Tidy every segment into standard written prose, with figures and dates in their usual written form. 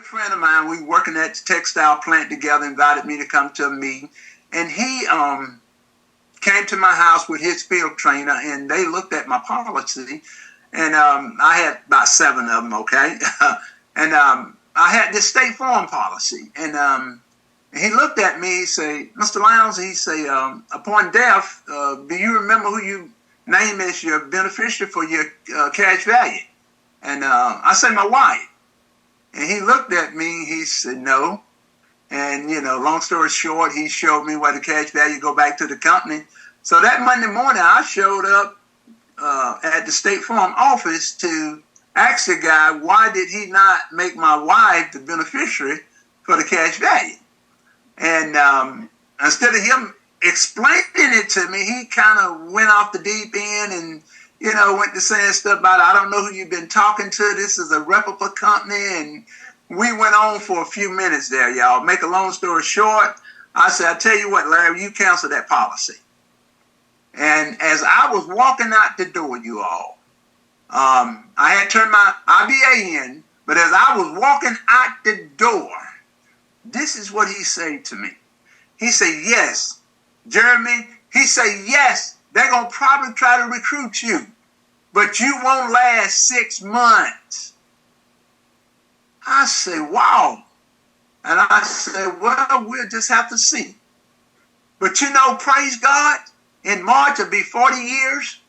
friend of mine, we working at the textile plant together, invited me to come to a meeting. And he came to my house with his field trainer, and they looked at my policy. And I had about 7 of them, okay? And I had this State Farm policy. And he looked at me, he said, Mr. Lyons, he said, upon death, do you remember who you name as your beneficiary for your cash value? And I said, my wife. And he looked at me, he said, no. And, you know, long story short, he showed me where the cash value go back to the company. So that Monday morning, I showed up at the State Farm office to ask the guy, why did he not make my wife the beneficiary for the cash value? And instead of him explaining it to me, he kind of went off the deep end and, you know, went to saying stuff about, I don't know who you've been talking to. This is a reputable company. And we went on for a few minutes there, y'all. Make a long story short, I said, I tell you what, Larry, you cancel that policy. And as I was walking out the door, you all, I had turned my IBA in, but as I was walking out the door, this is what he said to me. He said, yes, Jeremy, he said, yes, they're going to probably try to recruit you, but you won't last 6 months. I said, wow. And I said, well, we'll just have to see. But you know, praise God, in March it'll be 40 years.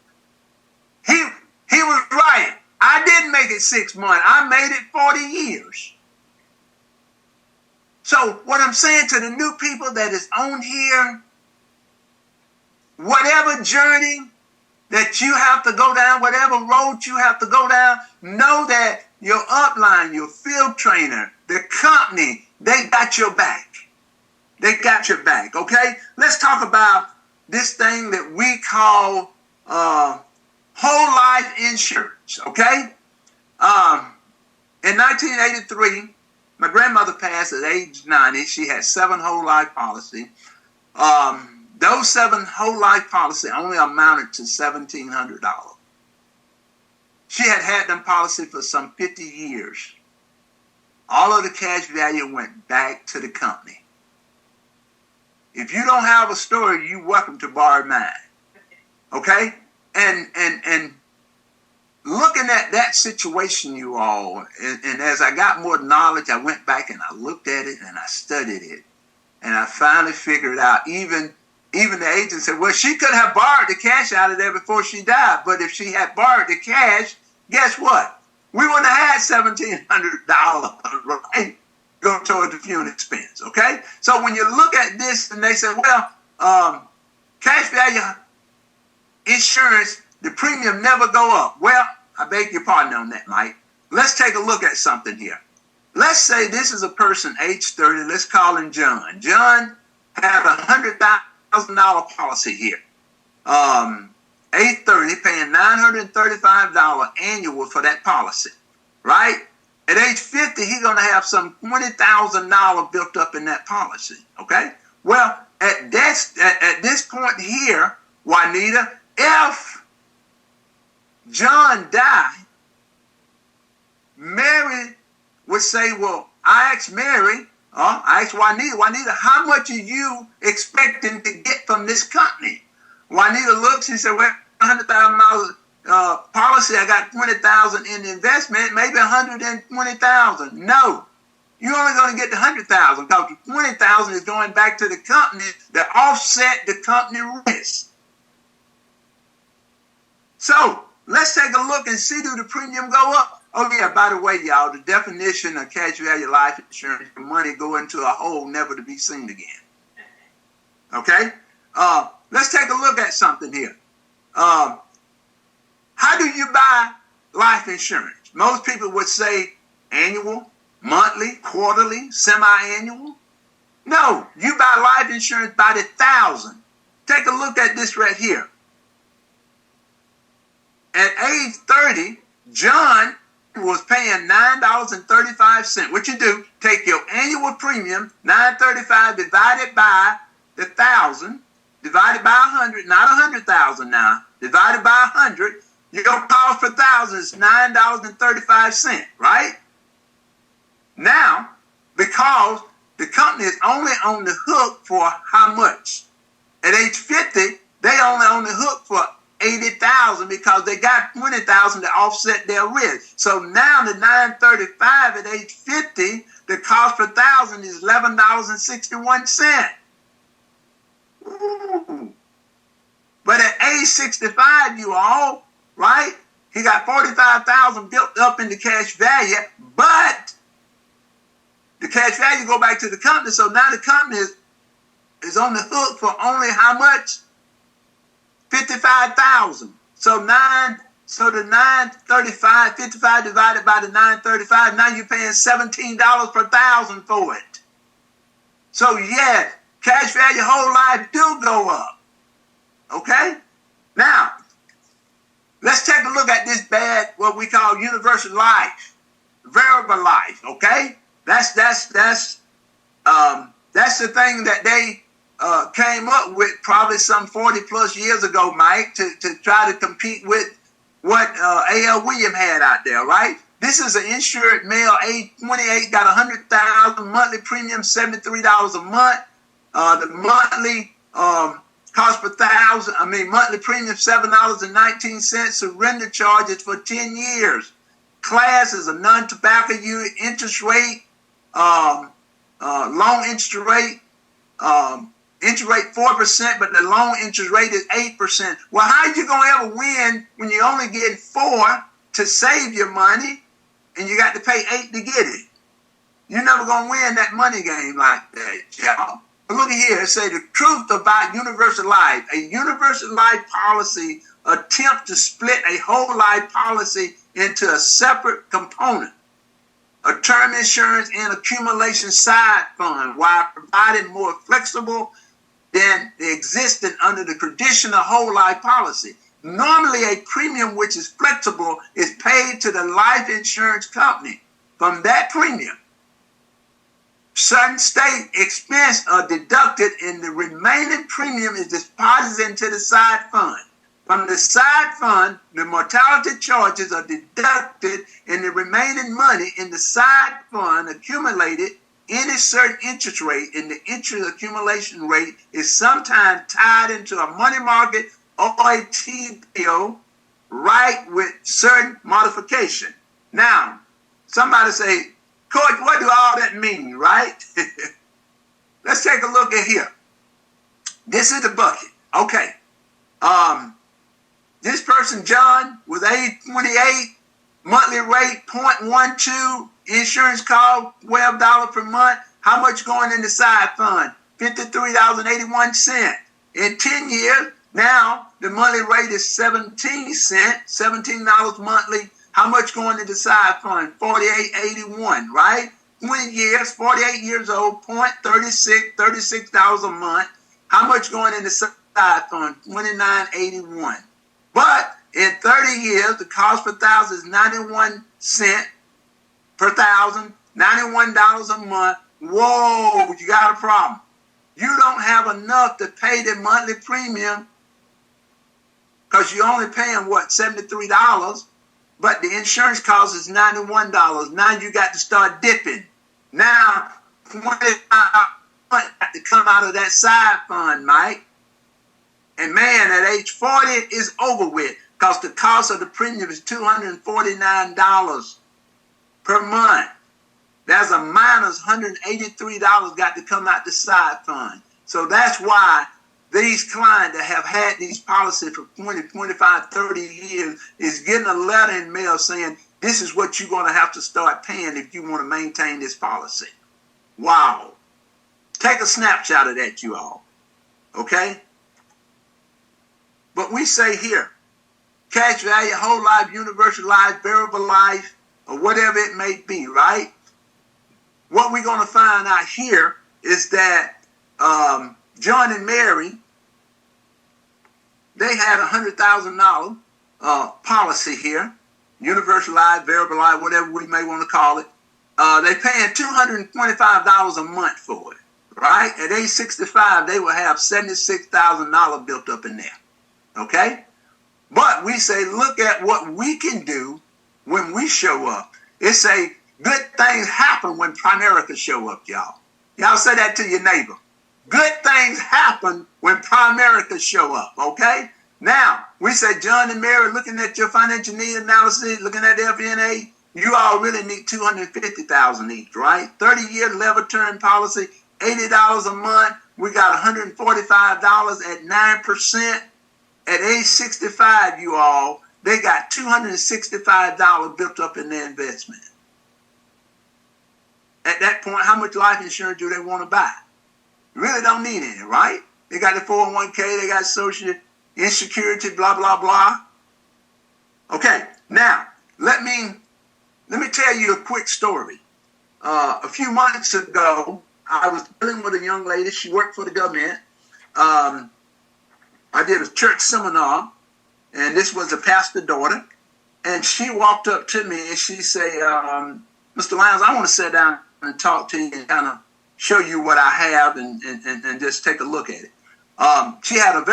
He was right. I didn't make it 6 months. I made it 40 years. So what I'm saying to the new people that is on here, whatever journey that you have to go down, whatever road you have to go down, know that your upline, your field trainer, the company, they got your back. They got your back, okay? Let's talk about this thing that we call whole life insurance, okay? In 1983, my grandmother passed at age 90. She had 7 whole life policy. Those 7 whole life policy only amounted to $1,700. She had had them policy for some 50 years. All of the cash value went back to the company. If you don't have a story, you're welcome to borrow mine. Okay? And looking at that situation, you all, and as I got more knowledge, I went back and I looked at it and I studied it. And I finally figured out, even the agent said, well, she could have borrowed the cash out of there before she died. But if she had borrowed the cash, guess what? We wouldn't have had $1,700, right? Go towards the funeral expense, okay? So when you look at this and they say, well, cash value insurance, the premium never go up. Well, I beg your pardon on that, Mike. Let's take a look at something here. Let's say this is a person age 30. Let's call him John. John had a $100,000 policy here. Age 30, paying $935 annual for that policy, right? At age 50, he's going to have some $20,000 built up in that policy, okay? Well, at this point here, Juanita, if John died, Mary would say, well, I asked Mary, I asked Juanita, how much are you expecting to get from this company? Juanita looks, she said, well, $100,000 policy, I got $20,000 in the investment, maybe $120,000. No, you're only going to get the $100,000 because the $20,000 is going back to the company that offset the company risk. So let's take a look and see, do the premium go up? Oh yeah, by the way, y'all, the definition of cash value life insurance, the money go into a hole never to be seen again. Okay? Let's take a look at something here. How do you buy life insurance? Most people would say annual, monthly, quarterly, semi-annual. No, you buy life insurance by the thousand. Take a look at this right here. At age 30, John was paying $9.35. What you do, take your annual premium, $9.35 divided by the 1,000, divided by 100, not 100,000 now, divided by 100, your cost per 1,000 is $9.35, right? Now, because the company is only on the hook for how much? At age 50, they only on the hook for $80,000 because they got $20,000 to offset their risk. So now the 935 at age 50, the cost per thousand is $11.61. Ooh. But at age 65, you all, right? He got $45,000 built up in the cash value, but the cash value go back to the company. So now the company is on the hook for only how much? $55,000. So the 935, 55 divided by the 935, now you're paying $17 per thousand for it. So yeah, cash value whole life do go up. Okay? Now, let's take a look at this bad, what we call universal life, variable life, okay? That's the thing that they came up with probably some 40 plus years ago, Mike, to try to compete with what A.L. Williams had out there, right? This is an insured male, age 28, got $100,000, monthly premium $73 a month. The monthly cost per thousand, monthly premium $7.19. Surrender charges for 10 years. Class is a non-tobacco unit, interest rate, loan interest rate, interest rate 4%, but the loan interest rate is 8%. Well, how are you going to ever win when you're only getting 4 to save your money and you got to pay 8 to get it? You're never going to win that money game like that, y'all. But look at here. It say the truth about universal life. A universal life policy attempts to split a whole life policy into a separate component, a term insurance and accumulation side fund, while providing more flexible than the existing under the traditional whole life policy. Normally, a premium which is flexible is paid to the life insurance company. From that premium, certain state expenses are deducted and the remaining premium is deposited into the side fund. From the side fund, the mortality charges are deducted and the remaining money in the side fund accumulated. Any certain interest rate and the interest accumulation rate is sometimes tied into a money market or a T-bill, right, with certain modification. Now, somebody say, Coach, what do all that mean, right? Let's take a look at here. This is the bucket. Okay. This person, John, was age 28, monthly rate 0.12, insurance cost $12 per month. How much going in the side fund? $53.81. In 10 years, now the monthly rate is 17 cents, $17 monthly. How much going in the side fund? $48.81, right? 20 years, 48 years old, $36 a month. How much going in the side fund? $29.81. But in 30 years, the cost per thousand is 91 cents per thousand, $91 a month. Whoa, you got a problem. You don't have enough to pay the monthly premium because you're only paying, what, $73? But the insurance cost is $91. Now you got to start dipping. Now, $25 got to come out of that side fund, Mike. And man, at age 40, it's over with because the cost of the premium is $249 per month. There's a minus $183 got to come out the side fund. So that's why these clients that have had these policies for 20, 25, 30 years is getting a letter in mail saying, this is what you're going to have to start paying if you want to maintain this policy. Wow. Take a snapshot of that, you all. Okay? But we say here, cash value, whole life, universal life, variable life, or whatever it may be, right? What we're going to find out here is that John and Mary, they had a $100,000 policy here, universal life, variable life, whatever we may want to call it. They paying $225 a month for it, right? At age 65, they will have $76,000 built up in there, okay? But we say, look at what we can do when we show up. It say, Good things happen when Primerica show up, y'all. Y'all say that to your neighbor. Good things happen when Primerica show up, okay? Now, we say, John and Mary, looking at your financial need analysis, looking at FNA, you all really need $250,000 each, right? 30-year level term policy, $80 a month. We got $145 at 9%. At age 65, you all, they got $265 built up in their investment. At that point, how much life insurance do they want to buy? Really don't need any, right? They got the 401k, they got social insecurity, blah, blah, blah. Okay, now, let me tell you a quick story. A few months ago, I was dealing with a young lady. She worked for the government. I did a church seminar, and this was a pastor's daughter. And she walked up to me and she said, Mr. Lyons, I want to sit down and talk to you and kind of show you what I have and just take a look at it. She had a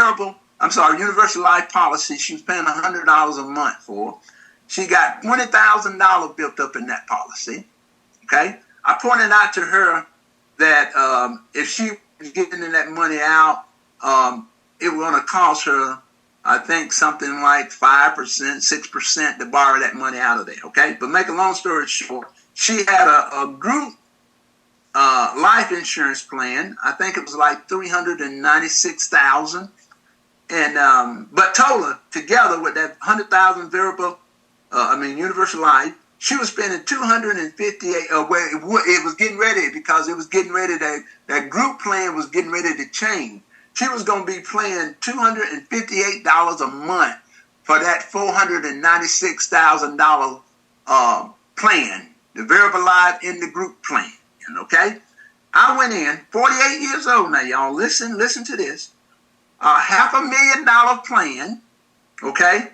universal life policy she was paying $100 a month for. She got $20,000 built up in that policy. Okay? I pointed out to her that if she was getting that money out, it was going to cost her, I think, something like 5%, 6% to borrow that money out of there. Okay? But make a long story short, she had a group life insurance plan. I think it was like $396,000, and but total together with that $100,000 variable, universal life, she was spending $258. It was getting ready because it was getting ready. That group plan was getting ready to change. She was going to be paying $258 a month for that $496,000 plan, the variable life in the group plan. Okay, I went in, 48 years old now, y'all. Listen to this. A $500,000 plan, okay,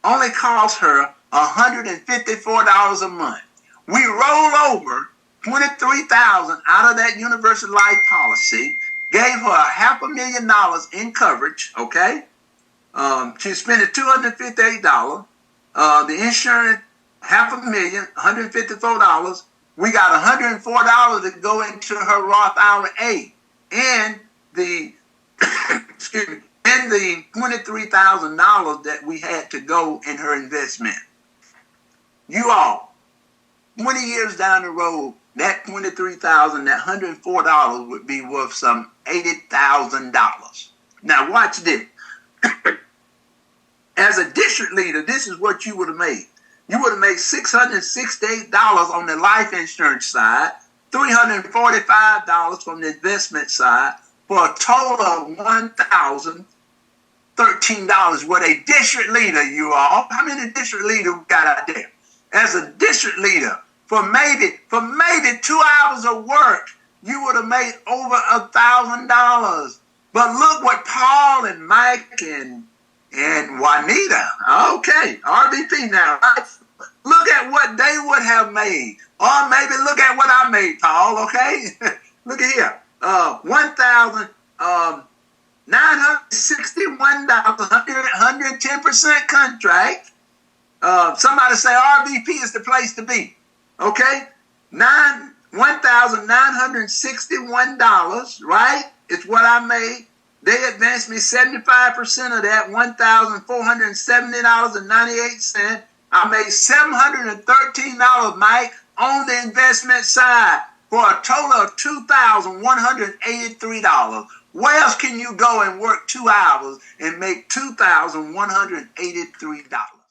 only cost her $154 a month. We rolled over $23,000 out of that universal life policy, gave her $500,000 in coverage, okay? She spent $258. The insurance, $500,000, $154. We got $104 to go into her Roth IRA, and the excuse me, and the $23,000 that we had to go in her investment. You all, 20 years down the road, that $23,000, that $104 would be worth some $80,000. Now watch this. As a district leader, this is what you would have made. You would have made $668 on the life insurance side, $345 from the investment side, for a total of $1,013 with a district leader, you all. How many district leaders we got out there? As a district leader, for maybe 2 hours of work, you would have made over $1,000. But look what Paul and Mike and Juanita, okay, RVP now, right? Look at what they would have made. Or maybe look at what I made, Paul, okay? Look at here. $1,961, 110% contract. Somebody say RVP is the place to be. Okay? $1,961, right? It's what I made. They advanced me 75% of that, $1,470.98. I made $713, Mike, on the investment side for a total of $2,183. Where else can you go and work 2 hours and make $2,183?